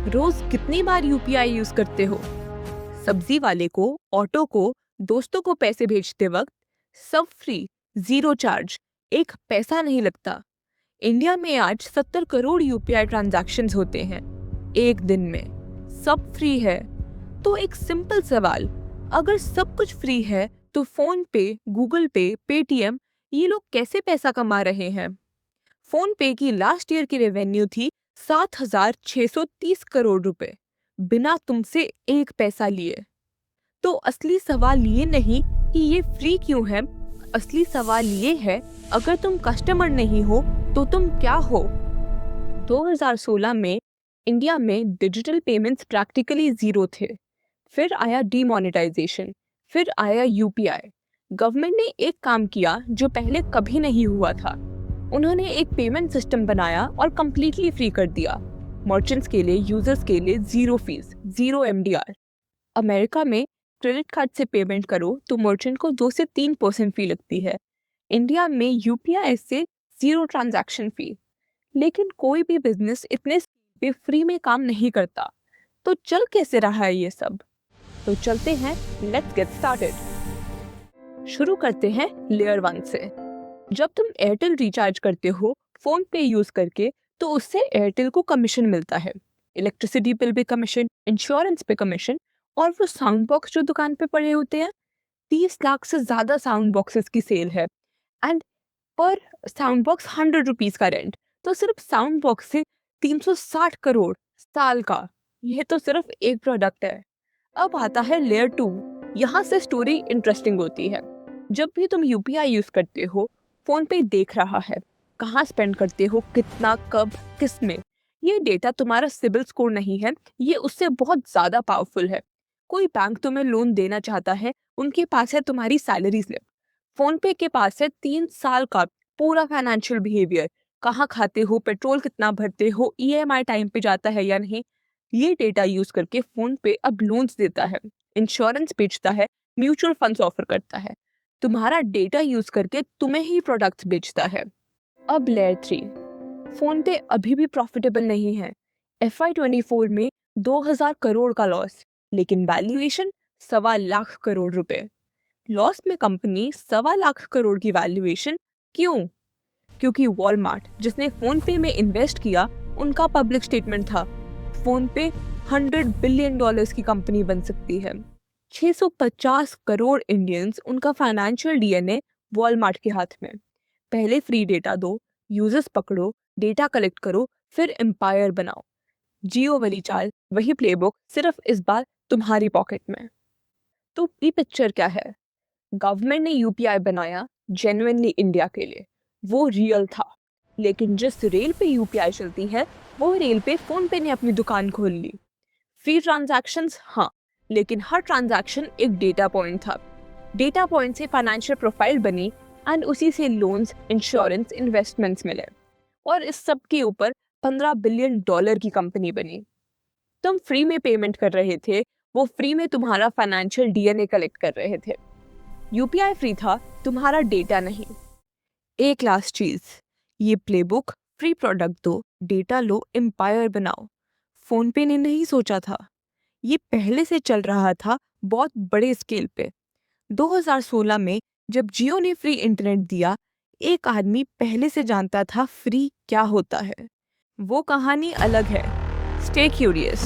रोज कितनी बार UPI use करते हो? सब्जी वाले को, ऑटो को, दोस्तों को पैसे भेजते वक्त सब फ्री, जीरो चार्ज, एक पैसा नहीं लगता। इंडिया में आज 70 करोड़ यूपीआई ट्रांजैक्शंस होते हैं एक दिन में। सब फ्री है। तो एक सिंपल सवाल, अगर सब कुछ फ्री है तो फोन पे, गूगल पे, पेटीएम, ये लोग कैसे पैसा कमा रहे हैं? फोन पे की लास्ट ईयर की रेवेन्यू थी 7,630 करोड़ रुपए, बिना तुमसे एक पैसा लिए। तो असली सवाल ये नहीं कि ये फ्री क्यों है, असली सवाल ये है, अगर तुम कस्टमर नहीं हो तो तुम क्या हो? 2016 में इंडिया में डिजिटल पेमेंट्स प्रैक्टिकली जीरो थे। फिर आया डीमोनेटाइजेशन, फिर आया यूपीआई। गवर्नमेंट ने एक काम किया जो पहले कभी नहीं हुआ था। उन्होंने एक पेमेंट सिस्टम बनाया और कम्प्लीटली फ्री कर दिया। मर्चेंट्स के लिए, यूजर्स के लिए zero fees, zero MDR. America में क्रेडिट कार्ड से पेमेंट करो तो मर्चेंट को 2 से 3% फी लगती है। इंडिया में यूपीआई से जीरो ट्रांजैक्शन फी। लेकिन कोई भी बिजनेस इतने स्पीड पे फ्री में काम नहीं करता। तो चल कैसे रहा है ये सब? तो चलते हैं, लेट्स गेट स्टार्टेड। शुरू करते हैं लेयर 1 से। जब तुम एयरटेल रिचार्ज करते हो फोन पे यूज करके, तो उससे एयरटेल को कमीशन मिलता है। Electricity bill pay commission, insurance पे कमीशन, और वो साउंड बॉक्स जो दुकान पे पड़े होते हैं, 30 लाख से ज्यादा साउंड बॉक्सेस की सेल है। एंड पर साउंड बॉक्स 100 रुपीज का रेंट, तो सिर्फ साउंड बॉक्स से 360 करोड़ साल का। यह तो सिर्फ एक प्रोडक्ट है। अब आता है लेयर 2। यहाँ से स्टोरी इंटरेस्टिंग होती है। जब भी तुम यूपीआई यूज करते हो, फोन पे देख रहा है कहाँ स्पेंड करते हो, कितना, कब, किस में। ये डेटा तुम्हारा सिबिल स्कोर नहीं है, ये उससे बहुत ज्यादा पावरफुल है। कोई बैंक तुम्हें लोन देना चाहता है, उनके पास है तुम्हारी सैलरी स्लिप। फोन पे के पास है 3 साल का पूरा फाइनेंशियल बिहेवियर, कहाँ खाते हो, पेट्रोल कितना भरते हो, ईएमआई टाइम पे जाता है या नहीं। ये डेटा यूज करके फोन पे अब लोन्स देता है, इंश्योरेंस बेचता है, म्यूचुअल फंड्स ऑफर करता है। तुम्हारा डेटा यूज करके तुम्हें ही प्रोडक्ट्स बेचता है। अब लेयर 3। फोन पे अभी भी प्रॉफिटेबल नहीं है। FY24 में 2000 करोड़ का लॉस, लेकिन वैल्यूएशन 1.25 करोड़ रुपए। लॉस में कंपनी 1.25 करोड़ की वैल्यूएशन क्यों? क्योंकि वॉलमार्ट, जिसने फोन पे में इन्वेस्ट किया, उनका पब्लिक स्टेटमेंट था, फोन पे $100 बिलियन की कंपनी बन सकती है। 650 करोड़ इंडियंस, उनका फाइनेंशियल डीएनए वॉलमार्ट के हाथ में। पहले फ्री डेटा दो, यूजर्स पकड़ो, डेटा कलेक्ट करो, फिर एम्पायर बनाओ। जियो वाली चाल, वही प्लेबुक, सिर्फ इस बार तुम्हारी पॉकेट में। तो ये पिक्चर क्या है? गवर्नमेंट ने यूपीआई बनाया जेन्युइनली इंडिया के लिए, वो रियल था। लेकिन जिस रेल पे यूपीआई चलती है, वो रेल पे फोन पे ने अपनी दुकान खोल ली। फ्री ट्रांजैक्शंस हाँ, लेकिन हर ट्रांजैक्शन एक डेटा पॉइंट था। डेटा पॉइंट से फाइनेंशियल प्रोफाइल बनी, एंड उसी से लोन्स, इंश्योरेंस, इन्वेस्टमेंट्स मिले, और इस सब के ऊपर $15 बिलियन की कंपनी बनी। तुम फ्री में पेमेंट कर रहे थे, वो फ्री में तुम्हारा फाइनेंशियल डीएनए कलेक्ट कर रहे थे। यूपीआई फ्री था, तुम्हारा डेटा नहीं। एक लास्ट चीज, ये प्लेबुक, फ्री प्रोडक्ट दो, डेटा लो, एम्पायर बनाओ, फोन पे ने नहीं सोचा था। ये पहले से चल रहा था, बहुत बड़े स्केल पे। 2016 में जब जियो ने फ्री इंटरनेट दिया, एक आदमी पहले से जानता था फ्री क्या होता है। वो कहानी अलग है। Stay curious.